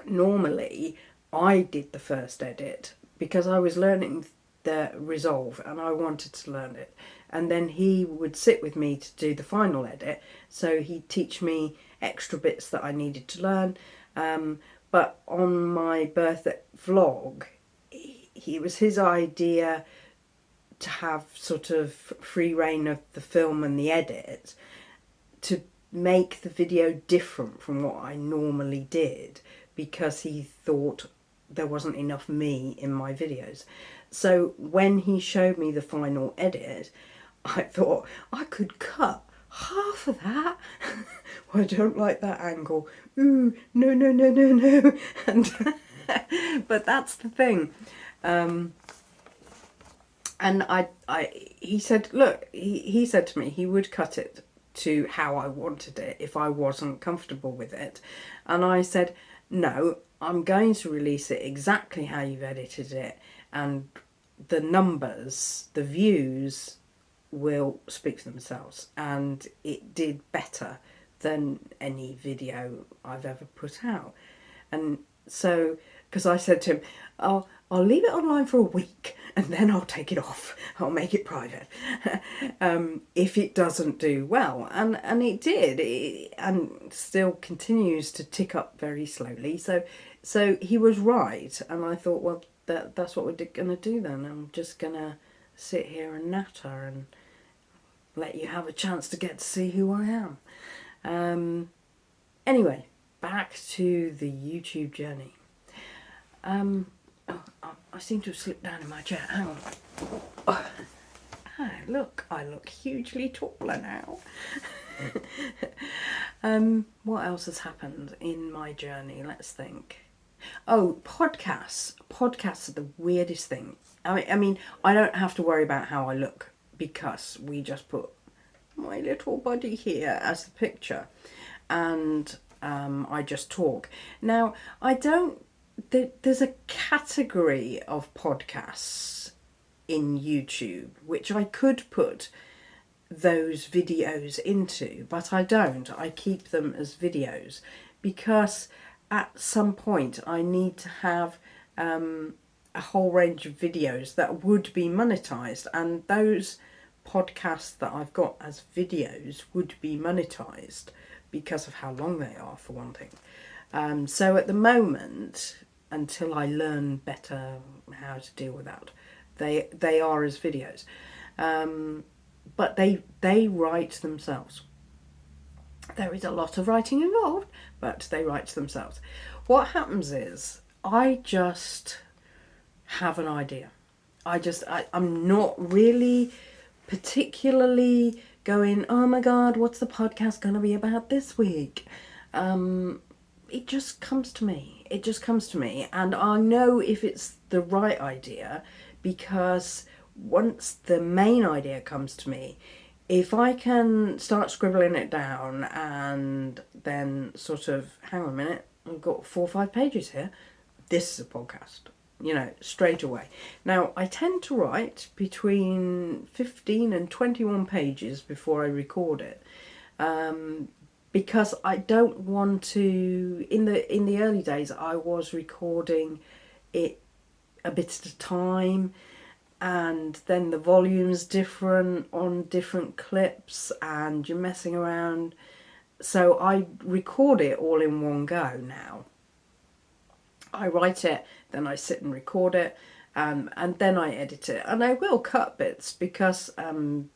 Normally I did the first edit because I was learning the Resolve and I wanted to learn it, and then he would sit with me to do the final edit, so he'd teach me extra bits that I needed to learn. But on my birthday vlog, it was his idea to have sort of free reign of the film and the edit, to make the video different from what I normally did, because he thought there wasn't enough me in my videos. So when he showed me the final edit, I thought I could cut half of that. Well, I don't like that angle. Ooh, no, no, no, no, no. And but that's the thing. And he said, look, he said to me he would cut it to how I wanted it if I wasn't comfortable with it. And I said, no, I'm going to release it exactly how you've edited it. And the numbers, the views will speak for themselves. And it did better than any video I've ever put out. And so, because I said to him, I'll leave it online for a week and then I'll take it off. I'll make it private if it doesn't do well. And it did, and still continues to tick up very slowly. So he was right, and I thought, well, that's what we're going to do then. I'm just going to sit here and natter and let you have a chance to get to see who I am. Anyway, back to the YouTube journey. I seem to have slipped down in my chair. Hang on. Look, I look hugely taller now. What else has happened in my journey? Let's think. Oh, podcasts. Podcasts are the weirdest thing. I mean, I don't have to worry about how I look because we just put my little buddy here as the picture, and I just talk. Now, I don't. There's a category of podcasts in YouTube which I could put those videos into, but I don't. I keep them as videos because at some point I need to have a whole range of videos that would be monetized, and those podcasts that I've got as videos would be monetized because of how long they are, for one thing. So at the moment, until I learn better how to deal with that, they are as videos. But they write themselves. There is a lot of writing involved, but they write themselves. What happens is I just have an idea. I'm not really particularly going, oh my God, what's the podcast going to be about this week? It just comes to me. It just comes to me. And I know if it's the right idea because once the main idea comes to me, if I can start scribbling it down and then sort of, hang on a minute, I've got 4 or 5 pages here. This is a podcast, straight away. Now, I tend to write between 15 and 21 pages before I record it. Because I don't want to, in the early days, I was recording it a bit at a time, and then the volume's different on different clips, and you're messing around. So I record it all in one go now. I write it, then I sit and record it, and then I edit it. And I will cut bits because I'm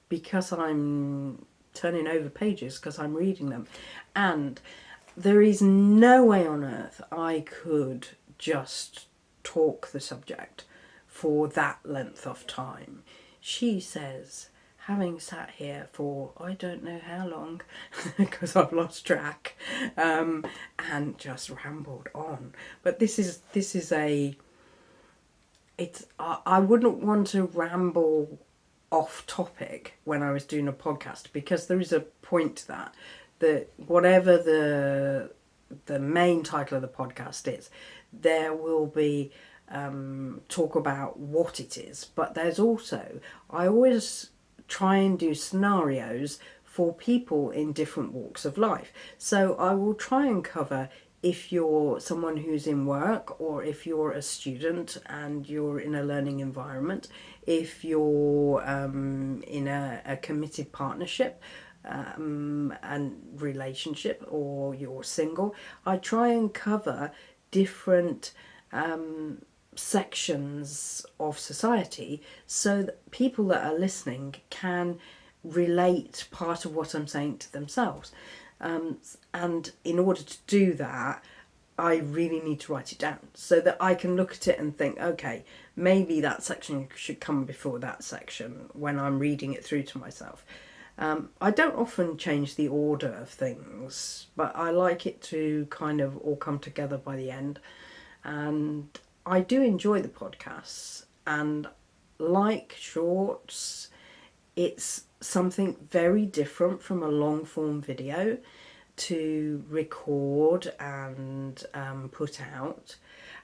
turning over pages because I'm reading them, and there is no way on earth I could just talk the subject for that length of time. She says, having sat here for I don't know how long because I've lost track, and just rambled on. But this is I wouldn't want to ramble off topic when I was doing a podcast, because there is a point to that whatever the main title of the podcast is, there will be talk about what it is, but there's also, I always try and do scenarios for people in different walks of life. So I will try and cover if you're someone who's in work, or if you're a student and you're in a learning environment, if you're in a committed partnership and relationship, or you're single. I try and cover different sections of society so that people that are listening can relate part of what I'm saying to themselves. And in order to do that, I really need to write it down so that I can look at it and think, okay, maybe that section should come before that section when I'm reading it through to myself. I don't often change the order of things, but I like it to kind of all come together by the end. And I do enjoy the podcasts, and like shorts, it's something very different from a long form video to record and put out.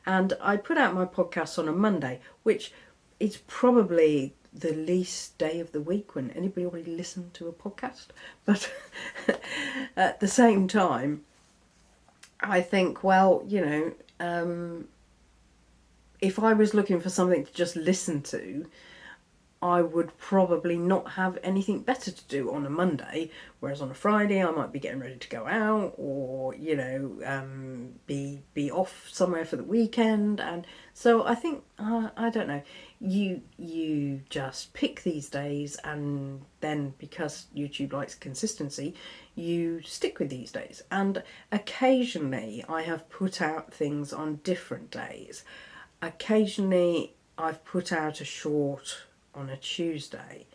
And I put out my podcast on a Monday, which is probably the least day of the week when anybody already listened to a podcast. But at the same time, I think, well, if I was looking for something to just listen to, I would probably not have anything better to do on a Monday, whereas on a Friday I might be getting ready to go out, or be off somewhere for the weekend. And so I think I don't know. You just pick these days, and then because YouTube likes consistency, you stick with these days. And occasionally I have put out things on different days. Occasionally I've put out a short on a Tuesday.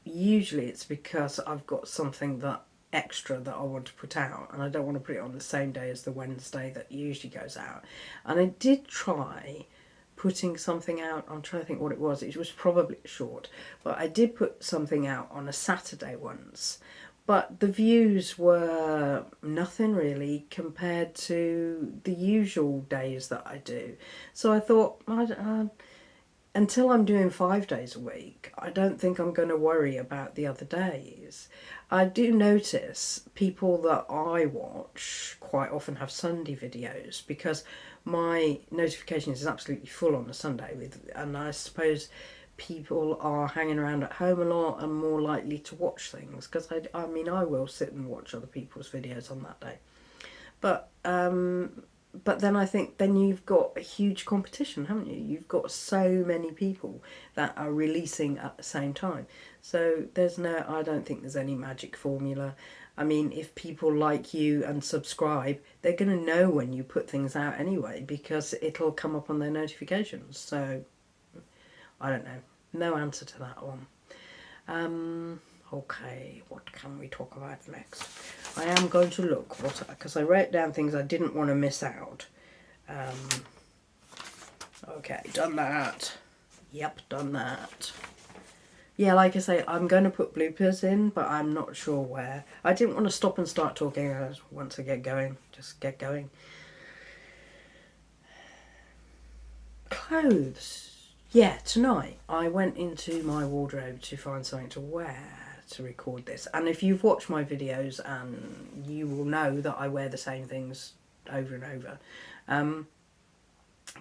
Usually it's because I've got something that extra that I want to put out, and I don't want to put it on the same day as the Wednesday that usually goes out. And I did try putting something out, I'm trying to think what it was probably short, but I did put something out on a Saturday once, but the views were nothing really compared to the usual days that I do. So I thought, until I'm doing 5 days a week, I don't think I'm going to worry about the other days. I do notice people that I watch quite often have Sunday videos, because my notifications is absolutely full on a Sunday, and I suppose people are hanging around at home a lot and more likely to watch things, because I will sit and watch other people's videos on that day. But then I think then you've got a huge competition, haven't you? You've got so many people that are releasing at the same time. So I don't think there's any magic formula. I mean, if people like you and subscribe, they're going to know when you put things out anyway, because it'll come up on their notifications. So, I don't know. No answer to that one. Okay, what can we talk about next? I am going to look, because I wrote down things I didn't want to miss out. Okay, done that. Yep, done that. Yeah, like I say, I'm going to put bloopers in, but I'm not sure where. I didn't want to stop and start talking. Once I get going, just get going. Clothes. Yeah, tonight I went into my wardrobe to find something to wear to record this, and if you've watched my videos, and you will know that I wear the same things over and over,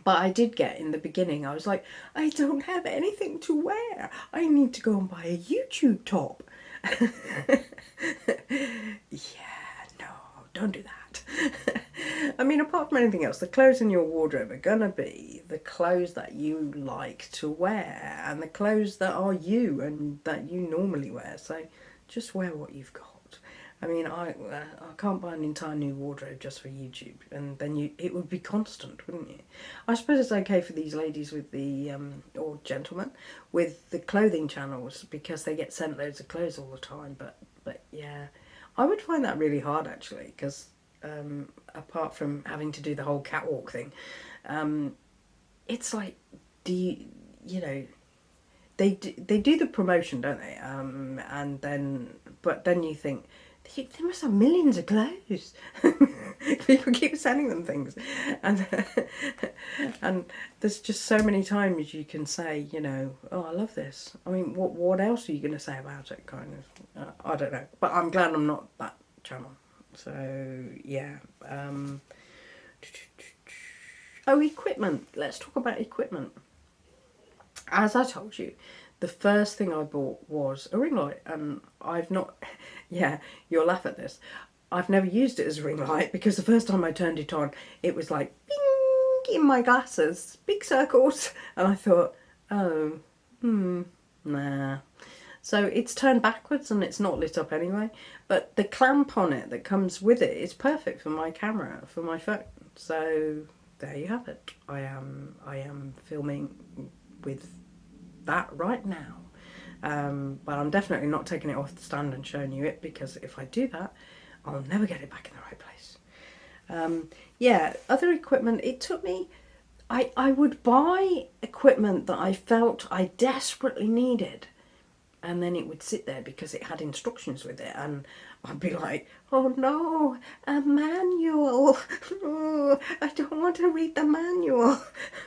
but I did get, in the beginning, I was like, I don't have anything to wear, I need to go and buy a YouTube top. Yeah, no, don't do that. I mean, apart from anything else, the clothes in your wardrobe are gonna be the clothes that you like to wear, and the clothes that are you and that you normally wear. So just wear what you've got. I mean, I can't buy an entire new wardrobe just for YouTube, and then it would be constant, wouldn't you? I suppose it's okay for these ladies with the or gentlemen with the clothing channels, because they get sent loads of clothes all the time. But yeah, I would find that really hard actually, because apart from having to do the whole catwalk thing, it's like, they do the promotion, don't they? But then you think, they must have millions of clothes. People keep sending them things, and there's just so many times you can say, oh, I love this. I mean, what else are you going to say about it? Kind of, I don't know. But I'm glad I'm not that channel. So yeah. Oh, equipment. Let's talk about equipment. As I told you, the first thing I bought was a ring light, and I've not, yeah, you'll laugh at this, I've never used it as a ring light, because the first time I turned it on, it was like, bing, in my glasses, big circles, and I thought, oh, nah. So it's turned backwards and it's not lit up anyway, but the clamp on it that comes with it is perfect for my camera, for my phone. So there you have it. I am filming with that right now. But I'm definitely not taking it off the stand and showing you it, because if I do that, I'll never get it back in the right place. Yeah, other equipment, it took me, I would buy equipment that I felt I desperately needed, and then it would sit there because it had instructions with it, and I'd be like, oh no, a manual. Oh, I don't want to read the manual.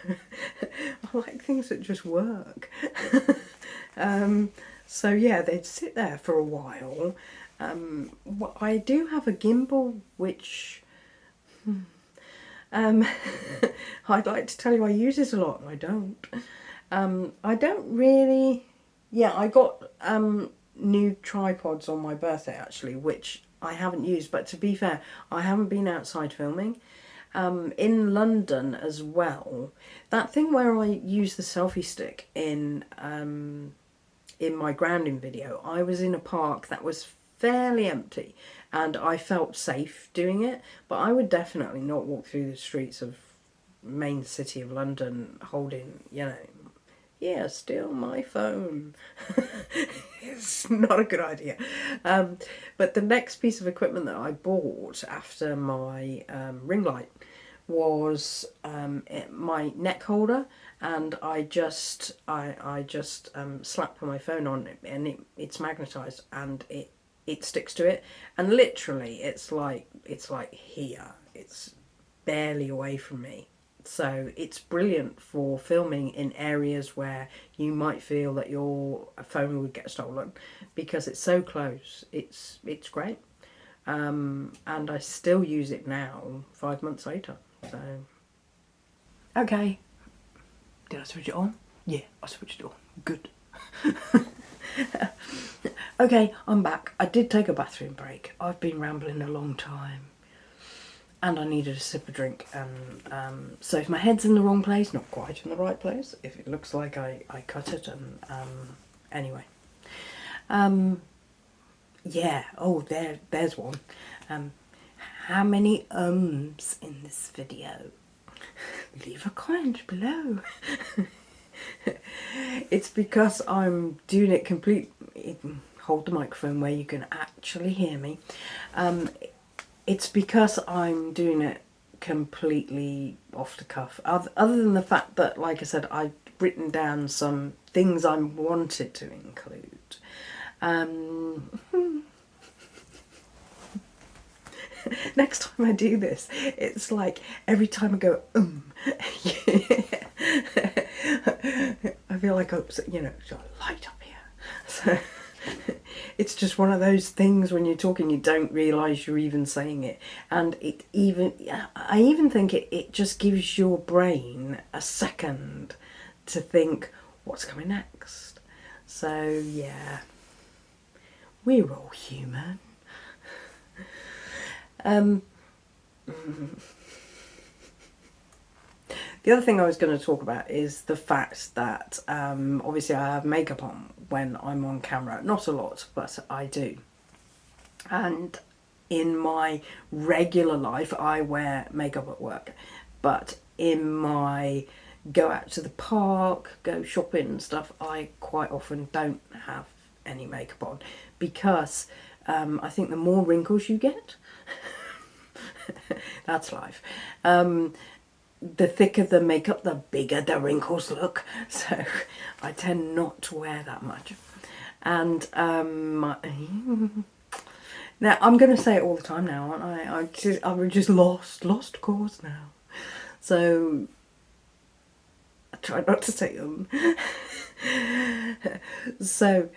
I like things that just work. So yeah, they'd sit there for a while. I do have a gimbal which I'd like to tell you I use it a lot, and I don't. I don't really. Yeah, I got new tripods on my birthday actually, which I haven't used. But to be fair, I haven't been outside filming. In London as well, that thing where I use the selfie stick in my grounding video, I was in a park that was fairly empty, and I felt safe doing it. But I would definitely not walk through the streets of main city of London holding, you know, yeah, steal my phone. It's not a good idea. But the next piece of equipment that I bought after my ring light was my neck holder, and I just slap my phone on it, and it's magnetized, and it sticks to it, and literally it's like here, it's barely away from me. So it's brilliant for filming in areas where you might feel that your phone would get stolen, because it's so close. It's great. And I still use it now, 5 months later. So okay, did I switch it on? Yeah, I switched it on. Good. Okay, I'm back. I did take a bathroom break. I've been rambling a long time, and I needed a sip of drink, and so if my head's in the wrong place, not quite in the right place, if it looks like I cut it, and anyway, yeah, oh, there's one. How many ums in this video? Leave a comment below. It's because I'm doing it hold the microphone where you can actually hear me. It's because I'm doing it completely off the cuff. Other than the fact that, like I said, I've written down some things I wanted to include. Next time I do this, it's like every time I go, I feel like I'm, you know, got a light up here. So it's just one of those things when you're talking, you don't realise you're even saying it. And I even think it just gives your brain a second to think, what's coming next? So yeah, we're all human. The other thing I was going to talk about is the fact that obviously I have makeup on when I'm on camera. Not a lot, but I do. And in my regular life, I wear makeup at work. But in my go out to the park, go shopping and stuff, I quite often don't have any makeup on, because I think the more wrinkles you get, that's life. The thicker the makeup, the bigger the wrinkles look. So I tend not to wear that much. And now I'm going to say it all the time now, aren't I? I'm just lost cause now. So I try not to say them. So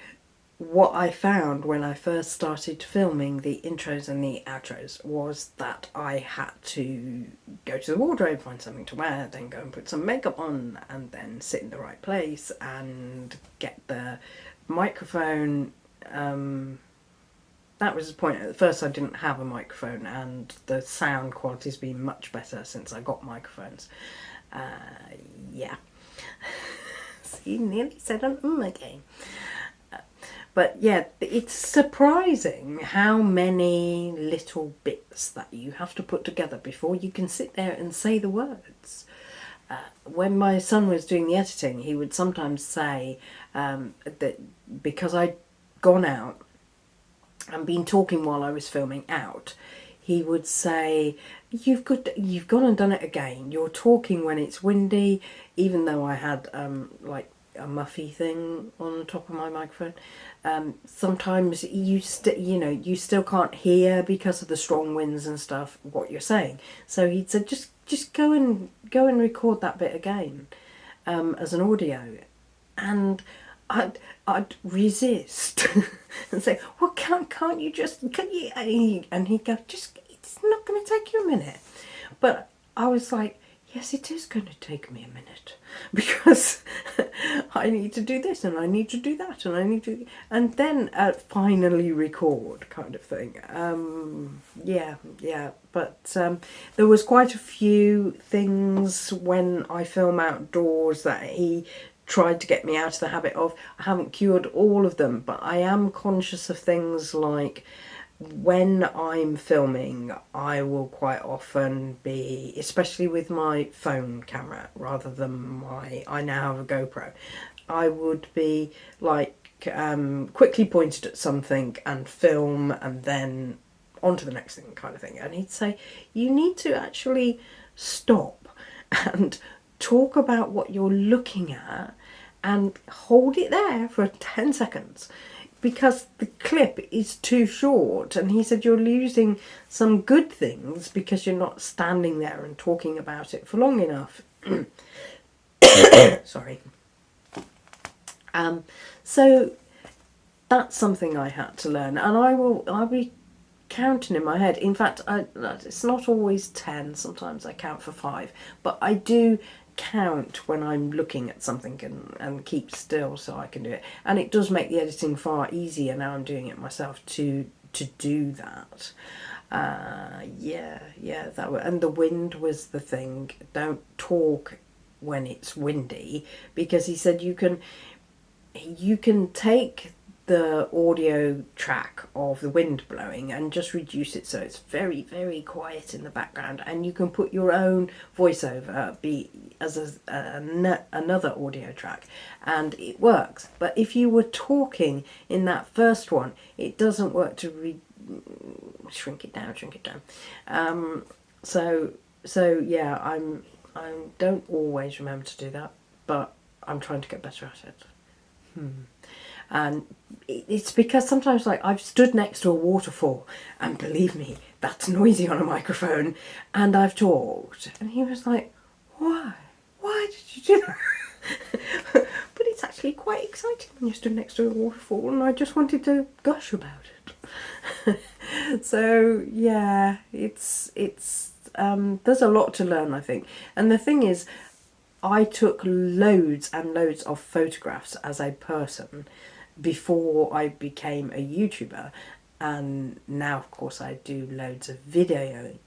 what I found when I first started filming the intros and the outros was that I had to go to the wardrobe, find something to wear, then go and put some makeup on, and then sit in the right place and get the microphone. That was the point. At first I didn't have a microphone, and the sound quality's been much better since I got microphones. Yeah. See, nearly said an again. But yeah, it's surprising how many little bits that you have to put together before you can sit there and say the words. when my son was doing the editing, he would sometimes say that because I'd gone out and been talking while I was filming out, he would say, you've gone and done it again. You're talking when it's windy, even though I had like a muffy thing on the top of my microphone. Sometimes you still can't hear because of the strong winds and stuff what you're saying. So he'd say, just go and record that bit again as an audio, and I'd resist and say, well, can't you just, can you? And he'd go, just, it's not going to take you a minute. But I was like, yes, it is going to take me a minute, because I need to do this and I need to do that and I need to, and then finally record, kind of thing. Yeah. But there was quite a few things when I film outdoors that he tried to get me out of the habit of. I haven't cured all of them, but I am conscious of things like, when I'm filming, I will quite often be, especially with my phone camera rather than I now have a GoPro, I would be like quickly pointed at something and film and then on to the next thing, kind of thing. And he'd say, you need to actually stop and talk about what you're looking at and hold it there for 10 seconds. Because the clip is too short, and he said you're losing some good things because you're not standing there and talking about it for long enough. Sorry. So that's something I had to learn, and I'll be counting in my head. In fact, it's not always 10. Sometimes I count for 5, but I do count when I'm looking at something and keep still so I can do it. And it does make the editing far easier now I'm doing it myself to do that. And the wind was the thing. Don't talk when it's windy, because he said you can take the audio track of the wind blowing and just reduce it so it's very, very quiet in the background, and you can put your own voiceover as another audio track, and it works. But if you were talking in that first one, it doesn't work to shrink it down. So yeah, I don't always remember to do that, but I'm trying to get better at it. And it's because sometimes, like, I've stood next to a waterfall, and believe me, that's noisy on a microphone, and I've talked, and he was like, why did you do that? But it's actually quite exciting when you stood next to a waterfall, and I just wanted to gush about it. So yeah, it's there's a lot to learn, I think. And the thing is, I took loads and loads of photographs as a person before I became a YouTuber, and now of course I do loads of videoing,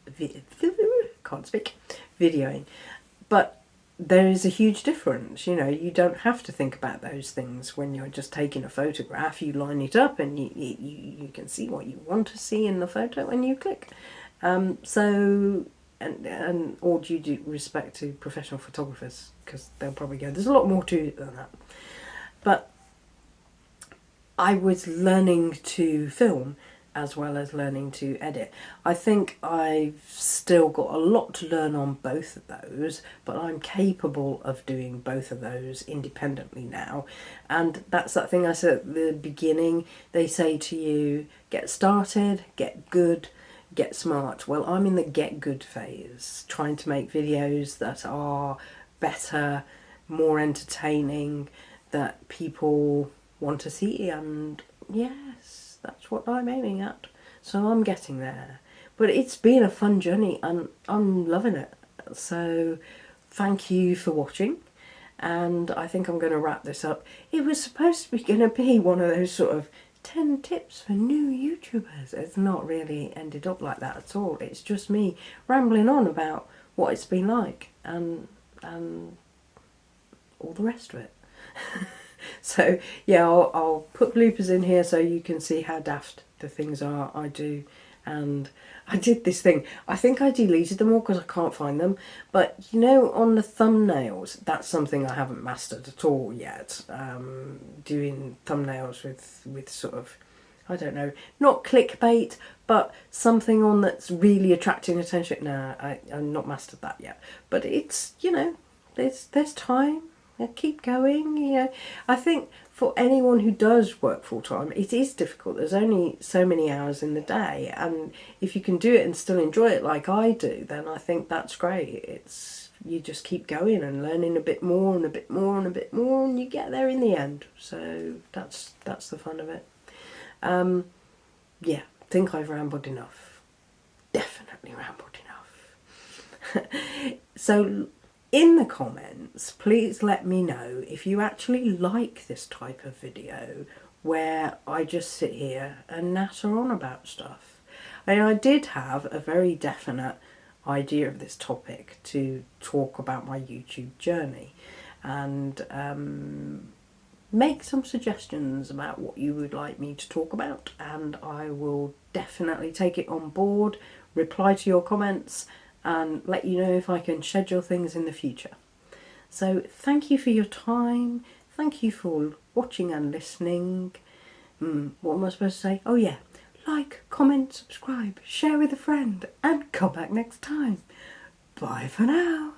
but there is a huge difference. You don't have to think about those things when you're just taking a photograph. You line it up and you can see what you want to see in the photo and you click. And all due respect to professional photographers, because they'll probably go, there's a lot more to it than that. But I was learning to film as well as learning to edit. I think I've still got a lot to learn on both of those, but I'm capable of doing both of those independently now. And that's that thing I said at the beginning. They say to you, get started, get good, get smart. Well, I'm in the get good phase, trying to make videos that are better, more entertaining, that people want to see, and yes, that's what I'm aiming at. So I'm getting there. But it's been a fun journey and I'm loving it. So thank you for watching, and I think I'm going to wrap this up. It was supposed to be going to be one of those sort of 10 tips for new YouTubers. It's not really ended up like that at all. It's just me rambling on about what it's been like and all the rest of it. So yeah, I'll put bloopers in here so you can see how daft the things are I do, and I did this thing. I think I deleted them all because I can't find them. But you know, on the thumbnails, that's something I haven't mastered at all yet. Doing thumbnails with sort of, I don't know, not clickbait, but something on that's really attracting attention. Nah, I'm not mastered that yet. But it's, you know, there's time. Keep going. You know, I think for anyone who does work full time, it is difficult. There's only so many hours in the day, and if you can do it and still enjoy it like I do, then I think that's great. It's, you just keep going and learning a bit more and a bit more and a bit more, and you get there in the end. So that's the fun of it. Yeah, think I've rambled enough. Definitely rambled enough. So in the comments, please let me know if you actually like this type of video where I just sit here and natter on about stuff. I did have a very definite idea of this topic to talk about my YouTube journey, and make some suggestions about what you would like me to talk about, and I will definitely take it on board, reply to your comments, and let you know if I can schedule things in the future. So thank you for your time. Thank you for watching and listening. What am I supposed to say? Oh yeah, like, comment, subscribe, share with a friend, and come back next time. Bye for now.